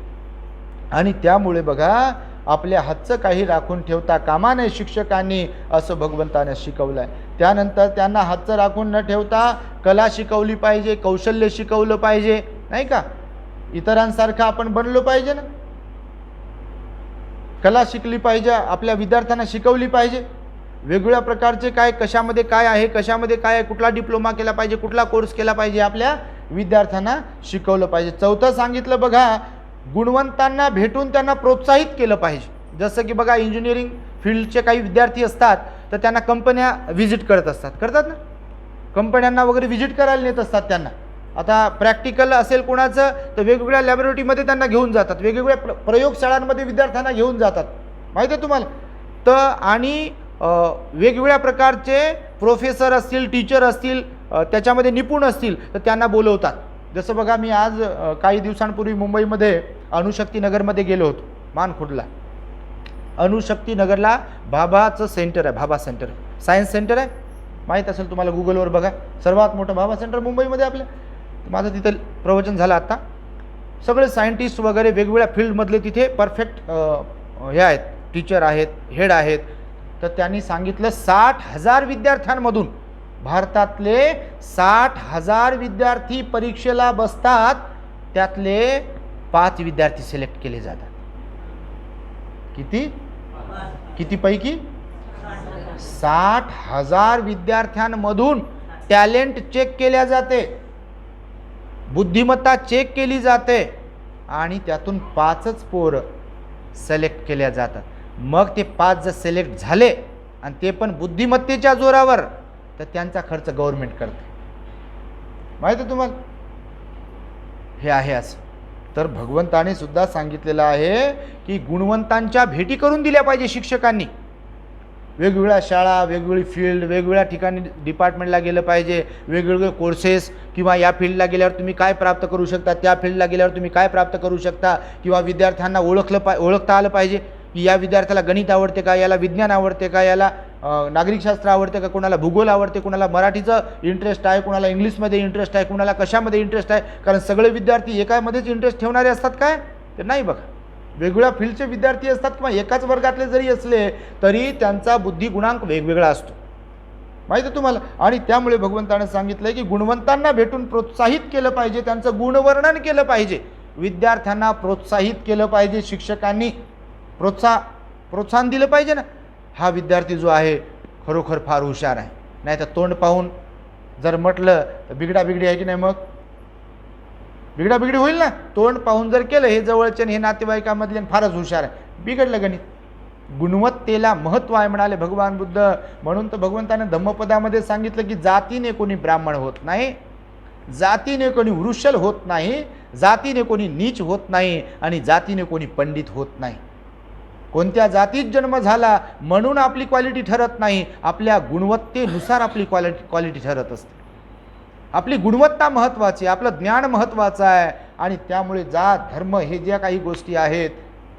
[SPEAKER 3] आणि त्यामुळे बघा, आपल्या हातचं काही राखून ठेवता कामा नये शिक्षकांनी, असं भगवंताने शिकवलं आहे. त्यानंतर त्यांना हातचं राखून न ठेवता कला शिकवली पाहिजे, कौशल्य शिकवलं पाहिजे, नाही का. इतरांसारखं आपण बनलो पाहिजे ना, कला शिकली पाहिजे, आपल्या विद्यार्थ्यांना शिकवली पाहिजे. वेगवेगळ्या प्रकारचे काय, कशामध्ये काय आहे, कशामध्ये काय आहे, कुठला डिप्लोमा केला पाहिजे, कुठला कोर्स केला पाहिजे, आपल्या विद्यार्थ्यांना शिकवलं पाहिजे. चौथं सांगितलं बघा, गुणवंतांना भेटून त्यांना प्रोत्साहित केलं पाहिजे. जसं की बघा, इंजिनिअरिंग फील्डचे काही विद्यार्थी असतात तर त्यांना कंपन्या व्हिजिट करतात ना, कंपन्यांना वगैरे व्हिजिट करायला नेत असतात त्यांना. आता प्रॅक्टिकल असेल कोणाचं तर वेगवेगळ्या लॅबोरेटरीमध्ये त्यांना घेऊन जातात, वेगवेगळ्या प्रयोगशाळांमध्ये विद्यार्थ्यांना घेऊन जातात, माहिती आहे तुम्हाला. तर आणि वेगवेगळ्या प्रकारचे प्रोफेसर असतील, टीचर असतील, त्याच्यामध्ये निपुण असतील तर त्यांना बोलवतात. जसं बघा, मी आज काही दिवसांपूर्वी मुंबईमध्ये अणुशक्तीनगरमध्ये गेलो होतो, मानखुर्दला. अणुशक्तीनगरला भाभाचं सेंटर आहे, भाभा सेंटर, सायन्स सेंटर आहे, माहीत असेल तुम्हाला, गुगलवर बघा. सर्वात मोठं भाभा सेंटर मुंबईमध्ये आपल्या. माझं तिथं प्रवचन झालं आता. सगळे सायंटिस्ट वगैरे वेगवेगळ्या फील्डमधले तिथे परफेक्ट हे आहेत, टीचर आहेत, हेड आहेत. तर त्यांनी सांगितलं 60,000 विद्यार्थ्यांमधून, भारतातले 60,000 विद्यार्थी परीक्षेला बसतात, त्यातले 5 विद्यार्थी सिलेक्ट केले जातात. किती पैकी? 60,000 विद्यार्थ्यांमधून टॅलेंट चेक केल्या जाते, बुद्धिमत्ता चेक केली जाते आणि त्यातून 5च पोरं सिलेक्ट केल्या जातात. मग ते 5 जर सिलेक्ट झाले आणि ते पण बुद्धिमत्तेच्या जोरावर, तर त्यांचा खर्च गव्हर्नमेंट करते, माहिती आहे तुम्हाला. हे आहे असं. तर भगवंताने सुद्धा सांगितलेलं आहे की गुणवंतांच्या भेटी करून दिल्या पाहिजे शिक्षकांनी. वेगवेगळ्या शाळा, वेगवेगळी फील्ड, वेगवेगळ्या ठिकाणी डिपार्टमेंटला गेलं पाहिजे, वेगवेगळे कोर्सेस, किंवा या फील्डला गेल्यावर तुम्ही काय प्राप्त करू शकता, त्या फील्डला गेल्यावर तुम्ही काय प्राप्त करू शकता, किंवा विद्यार्थ्यांना ओळखता आलं पाहिजे की या विद्यार्थ्याला गणित आवडते का, याला विज्ञान आवडते का, याला नागरिकशास्त्र आवडते का, कोणाला भूगोल आवडते, कोणाला मराठीचं इंटरेस्ट आहे, कोणाला इंग्लिशमध्ये इंटरेस्ट आहे, कोणाला कशामध्ये इंटरेस्ट आहे. कारण सगळे विद्यार्थी एकामध्येच इंटरेस्ट ठेवणारे असतात काय, ते नाही बघा. वेगवेगळ्या फील्डचे विद्यार्थी असतात किंवा एकाच वर्गातले जरी असले तरी त्यांचा बुद्धी गुणांक वेगवेगळा असतो, माहिती आहे तुम्हाला. आणि त्यामुळे भगवंताने सांगितलं की गुणवंतांना भेटून प्रोत्साहित केलं पाहिजे, त्यांचं गुणवर्णन केलं पाहिजे, विद्यार्थ्यांना प्रोत्साहित केलं पाहिजे, शिक्षकांनी प्रोत्साहन दिलं पाहिजे ना. हा विद्यार्थी जो आहे खरोखर फार हुशार आहे, नाही तर तोंड पाहून जर म्हटलं तर बिघडाबिघडी आहे की नाही, मग बिघडाबिघडी होईल ना. तोंड पाहून जर केलं हे जवळचे हे नातेवाईकामधले फारच हुशार आहे, बिघडलं गणित. गुणवत्तेला महत्त्व आहे म्हणाले भगवान बुद्ध. म्हणून तर भगवंताने धम्मपदामध्ये सांगितलं की जातीने कोणी ब्राह्मण होत नाही, जातीने कोणी वृषल होत नाही, जातीने कोणी नीच होत नाही, आणि जातीने कोणी पंडित होत नाही. कोणत्या जातीत जन्म झाला म्हणून आपली क्वालिटी ठरत नाही, आपल्या गुणवत्तेनुसार आपली क्वालिटी ठरत असते. आपली गुणवत्ता महत्त्वाची, आपलं ज्ञान महत्त्वाचं आहे. आणि त्यामुळे जात धर्म हे ज्या काही गोष्टी आहेत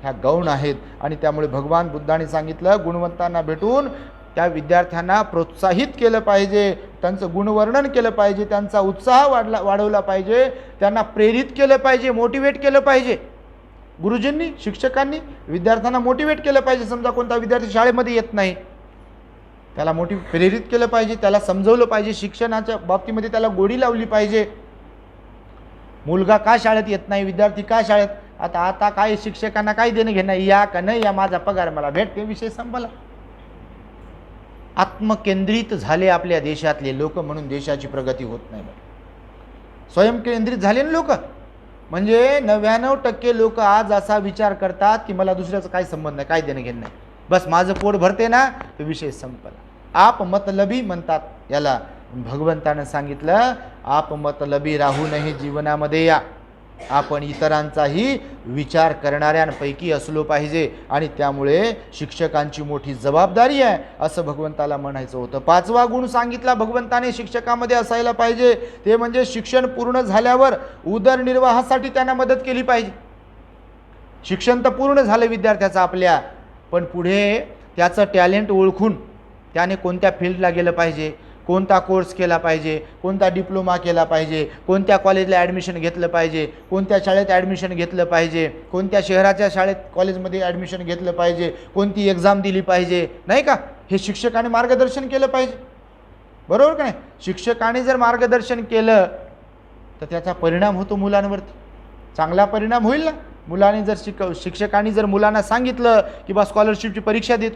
[SPEAKER 3] ह्या गौण आहेत. आणि त्यामुळे भगवान बुद्धाने सांगितलं गुणवंतांना भेटून त्या विद्यार्थ्यांना प्रोत्साहित केलं पाहिजे, त्यांचं गुणवर्णन केलं पाहिजे, त्यांचा उत्साह वाढवला पाहिजे, त्यांना प्रेरित केलं पाहिजे, मोटिवेट केलं पाहिजे. गुरुजींनी, शिक्षकांनी विद्यार्थ्यांना मोटिवेट केलं पाहिजे. समजा कोणता विद्यार्थी शाळेमध्ये येत नाही, त्याला प्रेरित केलं पाहिजे, त्याला समजवलं पाहिजे, शिक्षणाच्या बाबतीमध्ये त्याला गोडी लावली पाहिजे. मुलगा का शाळेत येत नाही, विद्यार्थी का शाळेत, आता काय शिक्षकांना काय देणं घेणं, या का नाही या, माझा पगार मला भेटते, विषय संपला. आत्मकेंद्रित झाले आपल्या देशातले लोक, म्हणून देशाची प्रगती होत नाही. स्वयंकेंद्रित झाले ना लोक, म्हणजे 99% लोक आज असा विचार करतात की मला दुसऱ्याचा काय संबंध नाही, काय देणं घेणं नाही, बस माझं पोट भरते ना, तो विषय संपला. आप मतलबी म्हणतात याला. भगवंतानं सांगितलं आप मतलबी राहू नये जीवनामध्ये, या आपण इतरांचाही विचार करणाऱ्यांपैकी असलो पाहिजे. आणि त्यामुळे शिक्षकांची मोठी जबाबदारी आहे असं भगवंताला म्हणायचं होतं. 5वा गुण सांगितला भगवंताने शिक्षकामध्ये असायला पाहिजे, ते म्हणजे शिक्षण पूर्ण झाल्यावर उदरनिर्वाहासाठी त्यांना मदत केली पाहिजे. शिक्षण तर पूर्ण झालं विद्यार्थ्याचं आपल्या, पण पुढे त्याचं टॅलेंट ओळखून त्याने कोणत्या फील्डला गेलं पाहिजे, कोणता कोर्स केला पाहिजे, कोणता डिप्लोमा केला पाहिजे, कोणत्या कॉलेजला ॲडमिशन घेतलं पाहिजे, कोणत्या शाळेत ॲडमिशन घेतलं पाहिजे, कोणत्या शहराच्या शाळेत कॉलेजमध्ये ॲडमिशन घेतलं पाहिजे, कोणती एक्झाम दिली पाहिजे, नाही का, हे शिक्षकाने मार्गदर्शन केलं पाहिजे. बरोबर का नाही. शिक्षकाने जर मार्गदर्शन केलं तर त्याचा परिणाम होतो मुलांवरती, चांगला परिणाम होईल ना. मुलांनी जर शिक्षकांनी जर मुलांना सांगितलं की बा स्कॉलरशिपची परीक्षा देत,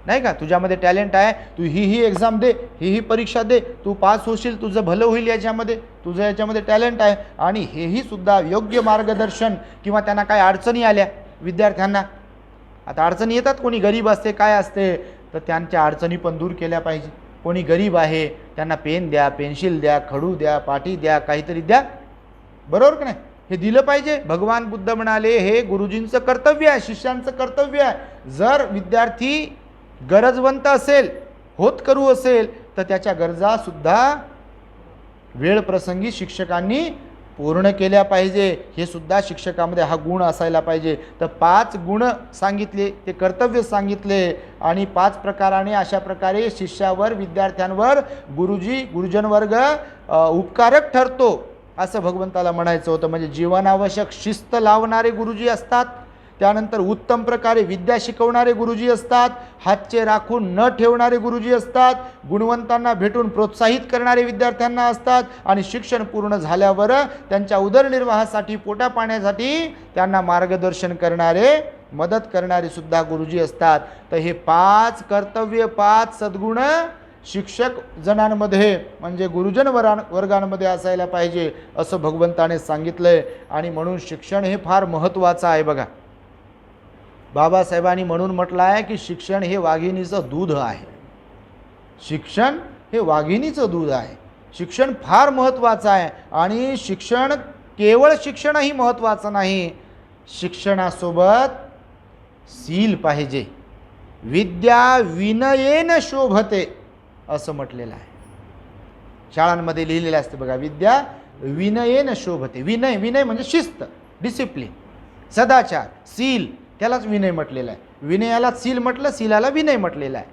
[SPEAKER 3] नाही का, तुझ्यामध्ये टॅलेंट आहे, तू ही एक्झाम दे, ही परीक्षा दे, तू पास होशील, तुझं भलं होईल याच्यामध्ये, तुझं याच्यामध्ये टॅलेंट आहे. आणि हेही सुद्धा योग्य मार्गदर्शन, किंवा त्यांना काय अडचणी आल्या विद्यार्थ्यांना, आता अडचणी येतात, कोणी गरीब असते काय असते, तर त्यांच्या अडचणी पण दूर केल्या पाहिजे. कोणी गरीब आहे त्यांना पेन द्या, पेन्सिल द्या, खडू द्या, पाटी द्या, काहीतरी द्या. बरोबर का नाही, हे दिलं पाहिजे. भगवान बुद्ध म्हणाले हे गुरुजींचं कर्तव्य आहे, शिष्यांचं कर्तव्य आहे. जर विद्यार्थी गरजवंत असेल, होतकरू असेल, तर त्याच्या गरजा सुद्धा वेळ प्रसंगी शिक्षकांनी पूर्ण केल्या पाहिजे. हे सुद्धा शिक्षकामध्ये हा गुण असायला पाहिजे. तर 5 गुण सांगितले, ते कर्तव्य सांगितले, आणि 5 प्रकाराने अशा प्रकारे शिष्यावर, विद्यार्थ्यांवर गुरुजन वर्ग उपकारक ठरतो असं भगवंताला म्हणायचं होतं. म्हणजे जीवनावश्यक शिस्त लावणारे गुरुजी असतात, त्यानंतर उत्तम प्रकारे विद्या शिकवणारे गुरुजी असतात, हातचे राखून न ठेवणारे गुरुजी असतात, गुणवंतांना भेटून प्रोत्साहित करणारे विद्यार्थ्यांना असतात, आणि शिक्षण पूर्ण झाल्यावर त्यांच्या उदरनिर्वाहासाठी, पोटा पाण्यासाठी त्यांना मार्गदर्शन करणारे, मदत करणारे सुद्धा गुरुजी असतात. तर हे 5 कर्तव्य, 5 सद्गुण शिक्षक जणांमध्ये म्हणजे गुरुजन वर्गांमध्ये असायला पाहिजे असं भगवंताने सांगितलंय. आणि म्हणून शिक्षण हे फार महत्त्वाचं आहे. बघा, बाबासाहेबांनी म्हणून म्हटलं आहे की शिक्षण हे वाघिणीचं दूध आहे. शिक्षण हे वाघिणीचं दूध आहे. शिक्षण फार महत्त्वाचं आहे. आणि शिक्षण केवळ शिक्षणही महत्त्वाचं नाही, शिक्षणासोबत शील पाहिजे. विद्या विनयेन शोभते असं म्हटलेलं आहे. शाळांमध्ये लिहिलेलं असते बघा, विद्या विनयेन शोभते. विनय, विनय म्हणजे शिस्त, डिसिप्लिन, सदाचार, शील, त्यालाच विनय म्हटलेलं आहे. विनयाला शील म्हटलं, शीलाला विनय म्हटलेलं आहे.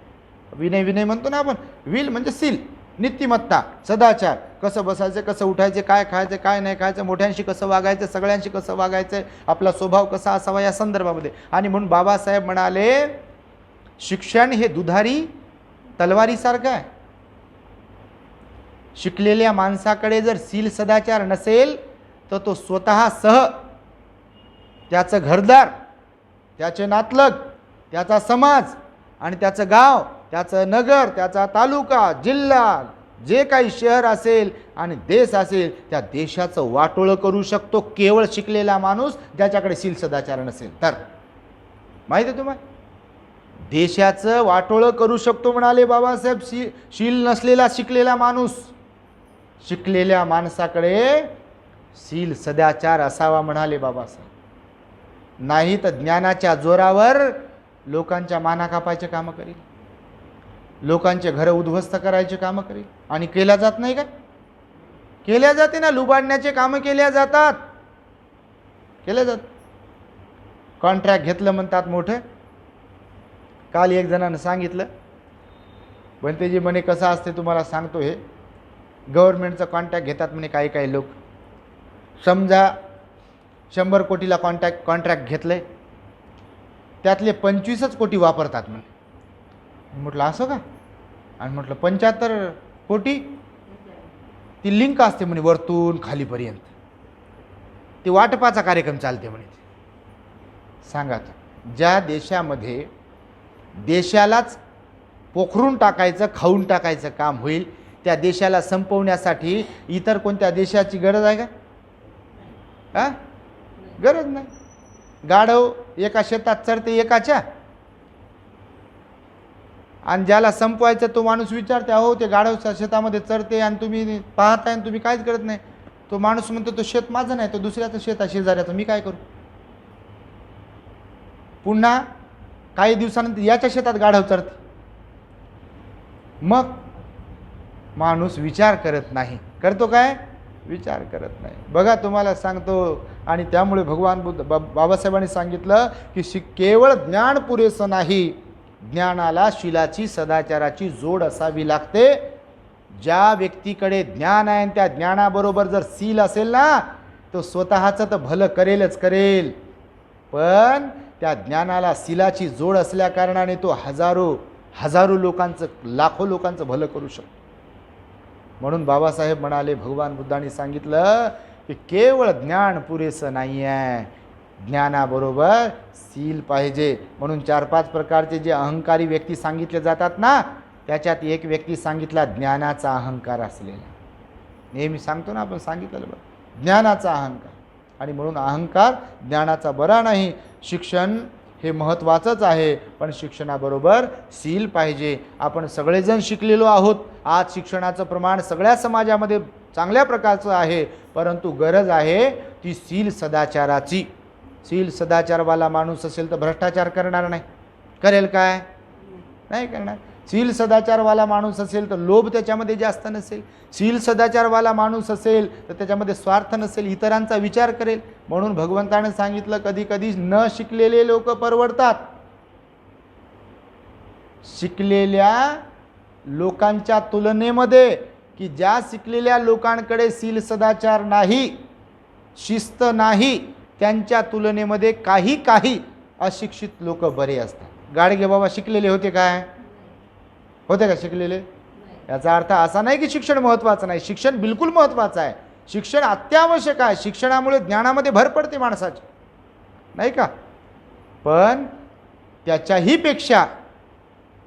[SPEAKER 3] विनय, विनय म्हणतो ना आपण, विल म्हणजे शील, नीतिमत्ता, सदाचार, कसं बसायचं, कसं उठायचं, काय खायचं, काय नाही खायचं, मोठ्यांशी कसं वागायचं, सगळ्यांशी कसं वागायचं, आपला स्वभाव कसा असावा या संदर्भामध्ये. आणि म्हणून बाबासाहेब म्हणाले, शिक्षण हे दुधारी तलवारीसारखं आहे. शिकलेल्या माणसाकडे जर शील सदाचार नसेल तर तो स्वतःसह, त्याचं घरदार, त्याचे नातलग, त्याचा समाज आणि त्याचं गाव, त्याचं नगर, त्याचा तालुका, जिल्हा, जे काही शहर असेल आणि देश असेल, त्या देशाचं वाटोळं करू शकतो केवळ शिकलेला माणूस ज्याच्याकडे शील सदाचार नसेल तर. माहिती आहे तुम्हाला, देशाचं वाटोळं करू शकतो म्हणाले बाबासाहेब शील नसलेला शिकलेला माणूस. शिकलेल्या माणसाकडे शील सदाचार असावा म्हणाले बाबासाहेब. नाही तर ज्ञानाच्या जोरावर लोकांच्या माना कापायचे कामं करील, लोकांचे घरं उद्ध्वस्त करायचे कामं करील. आणि केल्या जात नाही का? केल्या जाते ना, लुबाडण्याचे कामं केल्या जातात, केल्या जात. कॉन्ट्रॅक्ट घेतलं म्हणतात मोठं. काल एक जणानं सांगितलं, बनतेजी म्हणे कसं असते तुम्हाला सांगतो, हे गव्हर्नमेंटचं कॉन्ट्रॅक्ट घेतात म्हणे काही काही लोक. समजा 100 कोटीला कॉन्ट्रॅक्ट घेतलं आहे, त्यातले 25च कोटी वापरतात म्हणे. म्हटलं असं का? आणि म्हटलं 75 कोटी ती लिंक असते म्हणे वरतून खालीपर्यंत, ती वाटपाचा कार्यक्रम चालते म्हणे. सांगा आता, ज्या देशामध्ये देशालाच पोखरून टाकायचं, खाऊन टाकायचं काम होईल, त्या देशाला संपवण्यासाठी इतर कोणत्या देशाची गरज आहे का? हा, गरज नाही. गाढव एका शेतात चरते एकाच्या, आणि ज्याला संपवायचं तो माणूस विचारते, अहो ते गाढव शेतामध्ये चरते आणि तुम्ही पाहताय आणि तुम्ही काहीच करत नाही. तो माणूस म्हणतो, तो शेत माझं नाही, तो दुसऱ्याचं शेत आहे, शेजाऱ्याचं, मी काय करू? पुन्हा काही दिवसानंतर याच्या शेतात गाढव चरते. मग माणूस विचार करत नाही. करतो काय? विचार करत नाही. बघा तुम्हाला सांगतो, आणि त्यामुळे भगवान बुद्ध बाबासाहेबांनी सांगितलं की केवळ ज्ञान पुरेसं नाही, ज्ञानाला शीलाची सदाचाराची जोड असावी लागते. ज्या व्यक्तीकडे ज्ञान आहे त्या ज्ञानाबरोबर जर शील असेल ना, तो स्वतःचं तर भलं करेलच करेल, पण त्या ज्ञानाला शीलाची जोड असल्या कारणाने तो हजारो लोकांचं, लाखो लोकांचं भलं करू शकतो. म्हणून बाबासाहेब म्हणाले, भगवान बुद्धांनी सांगितलं की केवळ ज्ञान पुरेसं नाही आहे, ज्ञानाबरोबर शील पाहिजे. म्हणून 4-5 प्रकारचे जे अहंकारी व्यक्ती सांगितले जातात ना, त्याच्यात एक व्यक्ती सांगितला ज्ञानाचा अहंकार असलेला. नेहमी सांगतो ना आपण, सांगितलं बरं, ज्ञानाचा अहंकार. आणि म्हणून अहंकार ज्ञानाचा बरा नाही. शिक्षण हे महत्त्वाचंच आहे, पण शिक्षणाबरोबर शील पाहिजे. आपण सगळेजण शिकलेलो आहोत. आज शिक्षणाचं प्रमाण सगळ्या समाजामध्ये चांगल्या प्रकारचं आहे, परंतु गरज आहे ती शील सदाचाराची. शील सदाचारवाला माणूस असेल तर भ्रष्टाचार करणार नाही. करेल काय? नाही करणार. शील सदाचारवाला माणूस असेल तर लोभ त्याच्यामध्ये जास्त नसेल. शील सदाचारवाला माणूस असेल तर त्याच्यामध्ये स्वार्थ नसेल, इतरांचा विचार करेल. म्हणून भगवंताने सांगितलं, कधी कधी न शिकलेले लोक परवडतात. शिकलेल्या लोकांच्या तुलनेमध्ये, की ज्या शिकलेल्या लोकांकडे शील सदाचार नाही, शिस्त नाही, त्यांच्या तुलनेमध्ये काही अशिक्षित लोक बरे असतात. गाडगे बाबा शिकलेले होते काय? होते का शिकलेले? याचा अर्थ असा नाही की शिक्षण महत्त्वाचं नाही. शिक्षण बिलकुल महत्त्वाचं आहे. शिक्षण अत्यावश्यक आहे. शिक्षणामुळे ज्ञानामध्ये भर पडते माणसाची, नाही का? पण त्याच्याही पेक्षा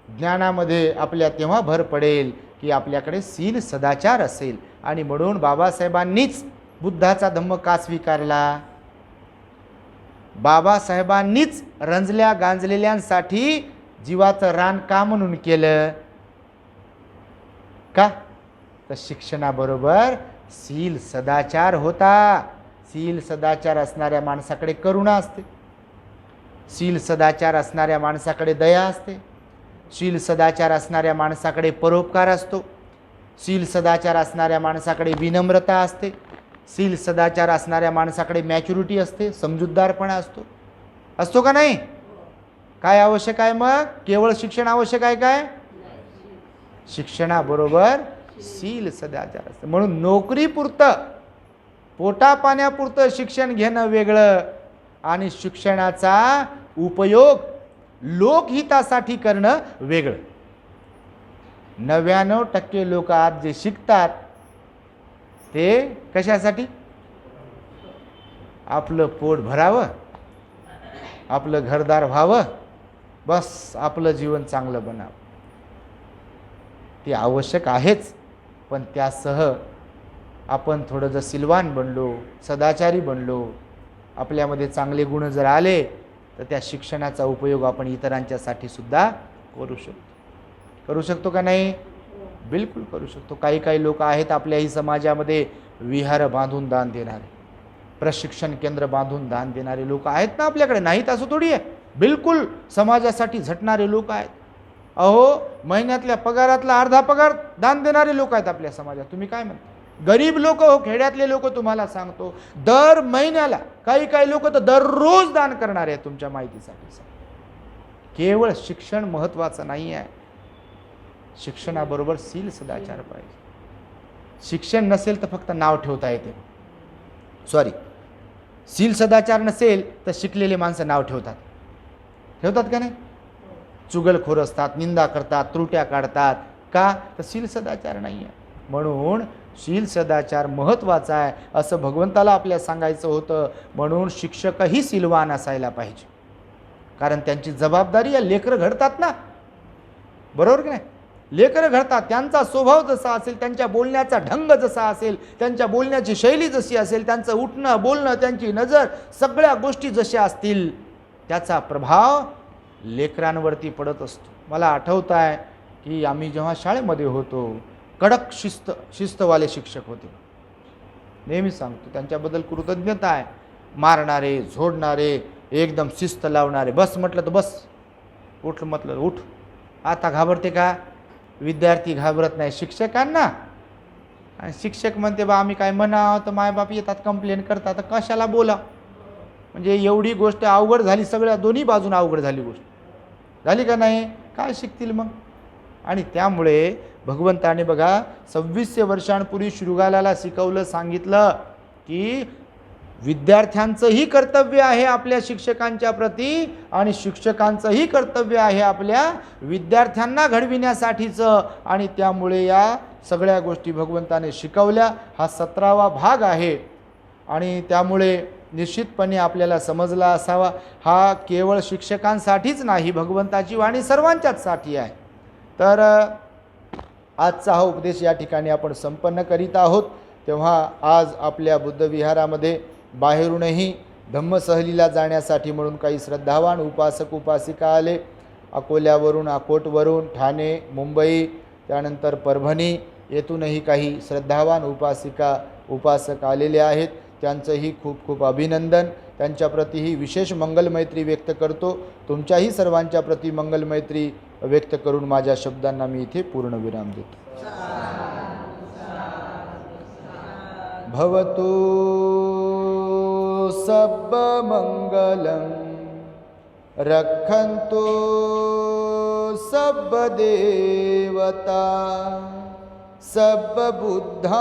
[SPEAKER 3] ज्ञानामध्ये आपल्या तेव्हा भर पडेल की आपल्याकडे शील सदाचार असेल. आणि म्हणून बाबासाहेबांनीच बुद्धाचा धम्म का स्वीकारला? बाबासाहेबांनीच रंजल्या गांजलेल्यांसाठी जीवाचं रान का म्हणून केलं? का? तर शिक्षणाबरोबर शील सदाचार होता. शील सदाचार असणाऱ्या माणसाकडे करुणा असते, शील सदाचार असणाऱ्या माणसाकडे दया असते, शील सदाचार असणाऱ्या माणसाकडे परोपकार असतो, शील सदाचार असणाऱ्या माणसाकडे विनम्रता असते, शील सदाचार असणाऱ्या माणसाकडे मॅच्युरिटी असते, समजूतदारपणा असतो. असतो का नाही? काय आवश्यक आहे मग? केवळ शिक्षण आवश्यक आहे काय? शिक्षणाबरोबर शील सदाचार असतं. म्हणून नोकरीपुरतं, पोटापाण्यापुरतं शिक्षण घेणं वेगळं आणि शिक्षणाचा उपयोग लोकहितासाठी करणं वेगळं. 99% लोक आज जे शिकतात ते कशासाठी? आपलं पोट भरावं, आपलं घरदार व्हावं, बस आपलं जीवन चांगलं बनावं. ते आवश्यक आहेच, पण त्यासह आपण थोडं जर सिलवान बनलो, सदाचारी बनलो, आपल्यामध्ये चांगले गुण जर आले तर त्या शिक्षणाचा उपयोग आपण इतरांच्यासाठी सुद्धा करू शकतो. करू शकतो का नाही? बिलकुल करू शकतो. काही काही लोक आहेत आपल्याही समाजामध्ये विहार बांधून दान देणारे, प्रशिक्षण केंद्र बांधून दान देणारे लोक आहेत ना आपल्याकडे. नाहीत असं थोडी आहे. बिलकुल समाजासाठी झटणारे लोक आहेत. अहो, महिन्यातल्या पगारातला अर्धा पगार दान देणारे लोक आहेत आपल्या समाजात. तुम्ही काय म्हणता? गरीब लोक हो, खेड्यातले लोक, तुम्हाला सांगतो दर महिन्याला, काही काही लोक तर दररोज दान करणारे आहेत. तुमच्या माहितीसाठी केवळ शिक्षण महत्त्वाचं नाही आहे, शिक्षणाबरोबर शील सदाचार पाहिजे. शिक्षण नसेल तर फक्त नाव ठेवता येते. सॉरी, शील सदाचार नसेल तर शिकलेले माणसं नाव ठेवतात. ठेवतात का नाही? चुगलखोर असतात, निंदा करतात, त्रुट्या काढतात. का? तर शील सदाचार नाही आहे. म्हणून शील सदाचार महत्त्वाचा आहे असं भगवंताला आपल्या सांगायचं होतं. म्हणून शिक्षकही शीलवान असायला पाहिजे, कारण त्यांची जबाबदारी आहे. लेकरं घडतात ना, बरोबर की नाही? लेकरं घडतात, त्यांचा स्वभाव जसा असेल, त्यांच्या बोलण्याचा ढंग जसा असेल, त्यांच्या बोलण्याची शैली जशी असेल, त्यांचं उठणं बोलणं, त्यांची नजर, सगळ्या गोष्टी जशा असतील त्याचा प्रभाव लेकरांवरती पडत असतो. मला आठवतं आहे की आम्ही जेव्हा शाळेमध्ये होतो, कडक शिस्तवाले शिक्षक होते. नेहमी सांगतो त्यांच्याबद्दल कृतज्ञता आहे. मारणारे, झोडणारे, एकदम शिस्त लावणारे. बस म्हटलं तर बस, उठ म्हटलं उठ. आता घाबरते का? विद्यार्थी घाबरत नाही शिक्षकांना. आणि शिक्षक म्हणते बा आम्ही काय म्हणावं तर मायबाप येतात, कंप्लेन करतात, तर कशाला बोला. म्हणजे एवढी गोष्ट अवघड झाली, सगळ्या दोन्ही बाजून अवघड झाली गोष्ट. झाली का नाही? काय शिकतील मग? आणि त्यामुळे भगवंताने बघा 2600 वर्षांपूर्वी शृगालाला शिकवलं, सांगितलं की विद्यार्थ्यांचंही कर्तव्य आहे आपल्या शिक्षकांच्या प्रती, आणि शिक्षकांचंही कर्तव्य आहे आपल्या विद्यार्थ्यांना घडविण्यासाठीचं. आणि त्यामुळे या सगळ्या गोष्टी भगवंताने शिकवल्या. हा 17वा भाग आहे. आणि त्यामुळे निश्चितपणे आपल्याला समजला असावा, हा केवळ शिक्षकांसाठीच नाही, भगवंताची वाणी सर्वांच्याचसाठी आहे. तर आजचा हा उपदेश या ठिकाणी आपण संपन्न करीत आहोत. तेव्हा आज आपल्या बुद्धविहारामध्ये बाहेरूनही धम्मसहलीला जाण्यासाठी म्हणून काही श्रद्धावान उपासक उपासिका आले. अकोल्यावरून, अकोटवरून, ठाणे, मुंबई, त्यानंतर परभणी येथूनही काही श्रद्धावान उपासिका उपासक आलेले आहेत. त्यांचंही खूप खूप अभिनंदन. त्यांच्याप्रतीही विशेष मंगलमैत्री व्यक्त करतो. तुमच्याही सर्वांच्या प्रती मंगलमैत्री व्यक्त करून माझ्या शब्दांना मी इथे पूर्णविराम देतो. भवतु सब मंगलम रक्षन्तु सब देवता सब बुद्धानुभावेन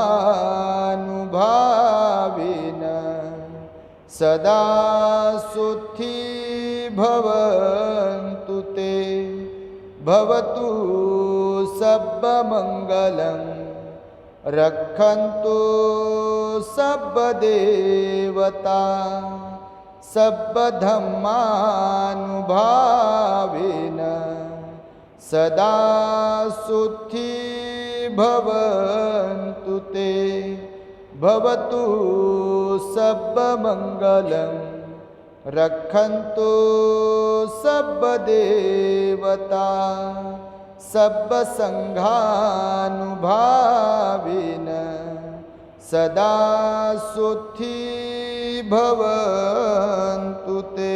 [SPEAKER 3] सदा सुखी भवन्तु ते. भवतु सब मंगलम रक्षन्तु सब देवता सब धम्मानुभावेन सदा सुखी भवन्तु ते. भवतु सब मंगलम रक्षन्तु सब देवता सब संघानुभावेन सदा सुखी भवन्तु ते।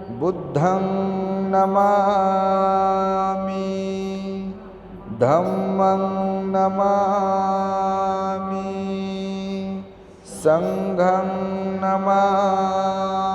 [SPEAKER 3] बुद्धं नमामि, धम्मं नमामि, संघं नमामि।